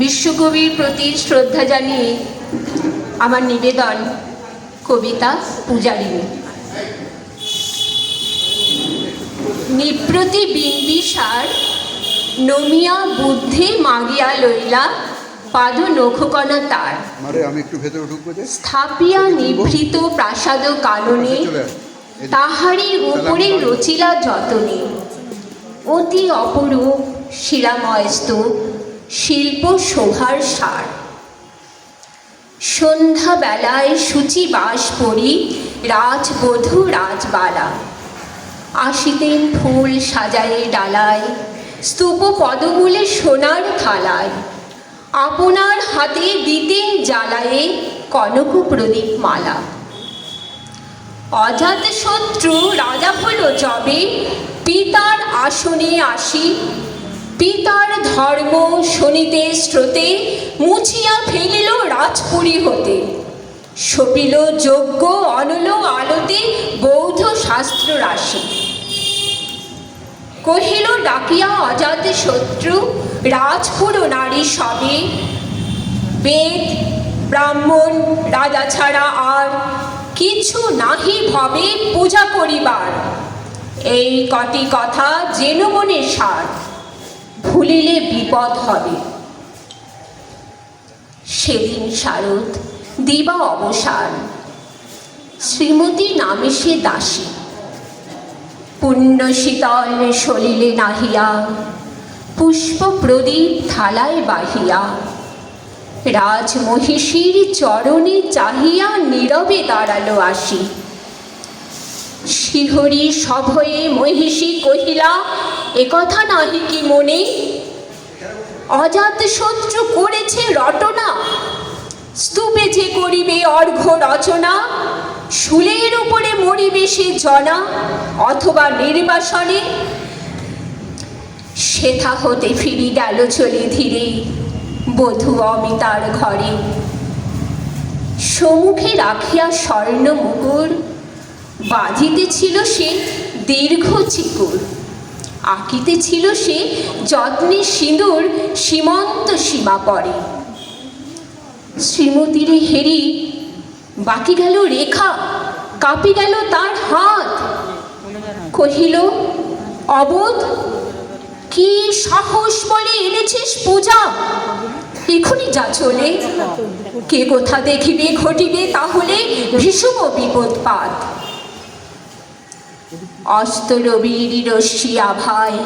বিশ্বকবির প্রতি শ্রদ্ধা জানিয়ে আমার নিবেদন কবিতা পূজারিণী। নিপ্রতি বিম্বিসার নমিয়া বুদ্ধি মাগিয়া লইলা পাদ নখকণা তার স্থাপিয়া নিভৃত প্রাসাদ কাননে তাহারি উপরে রচিলা যতনে অতি অপরূপ শিলাময় স্তূপ শিল্প শোভার সার। সন্ধ্যাবেলায় সূচি বাস পরি রাজবধূ রাজবালা আসিতেন ফুল সাজায়ে ডালায় স্তূপ পদমূলে সোনার থালায় আপনার হাতে দিতেন জ্বালায়ে কনক প্রদীপ মালা। অজাত শত্রু রাজা হল যবে পিতার আসনে আসি পিতার ধর্ম শনিতে স্রোতে মুছিয়া ফেলিল রাজপুরী হতে সপিল যজ্ঞ অনল আলোতে বৌদ্ধ শাস্ত্র রাশি। কহিল ডাকিয়া অজাত শত্রু রাজপুর নারী সবে বেদ ব্রাহ্মণ রাজা ছাড়া আর কিছু নাহি ভবে পূজা করিবার এই কটি কথা যেন মনে সার ভুলিলে বিপদ হবে। সেদিন শারদ দিবা অবসান শ্রীমতী নামে সে দাসী পুণ্য শীতল সলিলে নাহিয়া পুষ্প প্রদীপ থালায় বাহিয়া রাজমহিষীর চরণে চাহিয়া নীরবে দাঁড়ালো আসি। শিহরি সভয়ে মহিষী কহিলা একথা নাহি কি মনে অজাত শত্রু করেছে রটনা স্তূপে যে করিবে অর্ঘ্য রচনা শুলের উপরে মরিবে সে জনা অথবা নির্বাসনে। সেথা হতে ফিরি গেল চলে ধীরে বধূ অমিতার ঘরে সম্মুখে রাখিয়া স্বর্ণ মুকুর বাঁধিতেছিল সে দীর্ঘ চিকুর আঁকিতেছিল সে যত্নে সিঁদুর সীমন্ত সীমা পরে। শ্রীমতীরে হেরি বাকি গেল রেখা কাঁপি গেল তার হাত কহিল অবোধ কি সাহস বলে এনেছিস পূজা এখনই যা চলে কে কোথা দেখিবে ঘটিবে তাহলে ভীষণ বিপদপাত। অস্ত রবির রশ্মি আভায়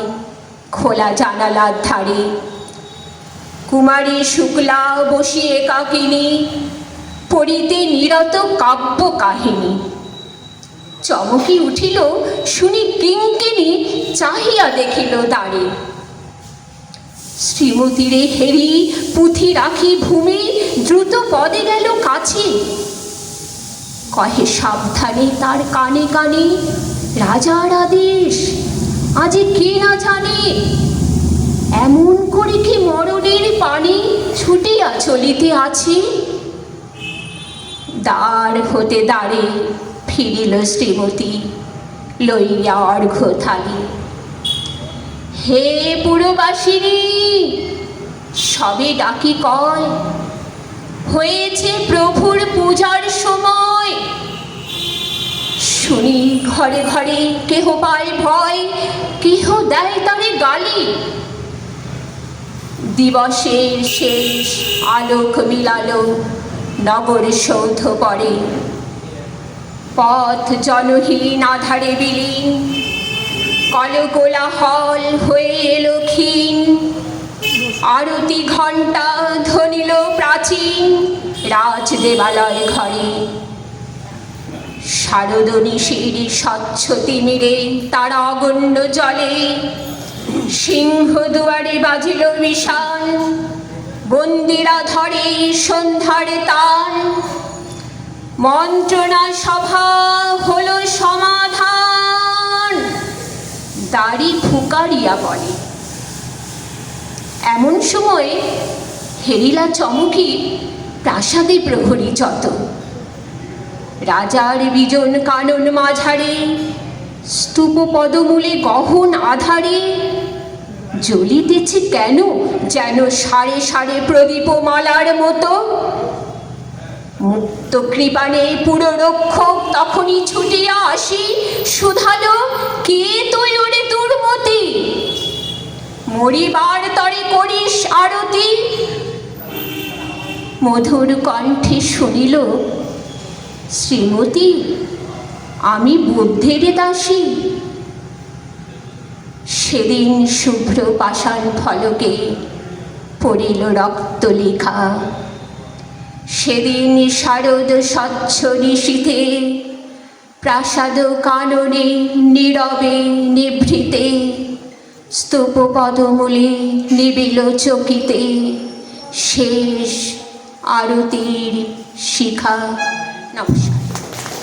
খোলা জানালার ধারে কুমারী শুক্লা বসিয়ে একাকিনী পড়িতে নিরত কাব্য কাহিনী। চমকি উঠিল শুনি কিঙ্কিনী চাহিয়া দেখিল দ্বারে শ্রীমতীরে হেরি পুঁথি রাখি ভূমি দ্রুত পদে গেল কাছে কহে সাবধানে তার কানে কানে রাজার আদেশ আজে কে না জানে এমন করে কি মরণের পানি ছুটিয়া চলিতে আছে। দ্বার হতে দ্বারে ফিরিল শ্রীমতী লইয়া অর্ঘ্য থালি। হে পুরবাসিনী সবে ডাকি কয় হয়েছে প্রভুর পূজার সময় শুনি ঘরে ঘরে কেহ পায় ভয় কেহ দেয় তারে গালি। দিবসের শেষ আলোক মিলালো নগর সৌধ পরে পথ জনহীন আধারে বিলীন কলকোলাহল হয়ে এলো ক্ষীণ আরতি ঘণ্টা ধ্বনিল প্রাচীন রাজ দেবালয় ঘরে শারদনিশির স্বচ্ছ তিমিরে তারা অগণ্য জলে সিংহ দুয়ারে বাজিল বিশাল বন্দিরা ধরে সন্ধ্যার তাল মন্ত্রণা সভা হলো সমাধান দাড়ি ফুকারিয়া বলে। এমন সময় হেরিলা চমকি প্রাসাদে প্রহরী যত রাজার বিজন কানন মাঝারে স্তূপ পদমূলে গহন আধারে জ্বলিতেছে কেন যেন সাড়ে সাড়ে প্রদীপমালার মতো। মুক্ত কৃপাণে পুরো রক্ষক তখনই ছুটিয়া আসি, শুধালো, কে তুই ওরে দুর্মতি, মরিবার তরে করিস আরতি। মধুর কণ্ঠে শুনিল, শ্রীমতী, আমি বুদ্ধের দাসী। সেদিন শুভ্র পাষাণ ফলকে পড়িল রক্ত লেখা। সেদিন শারদ স্বচ্ছ নিশীথে প্রাসাদ কাননে নীরবে নিভৃতে স্তূপ পদমূলে নিবিল চকিতে শেষ আরতির শিখা। নমস্কার।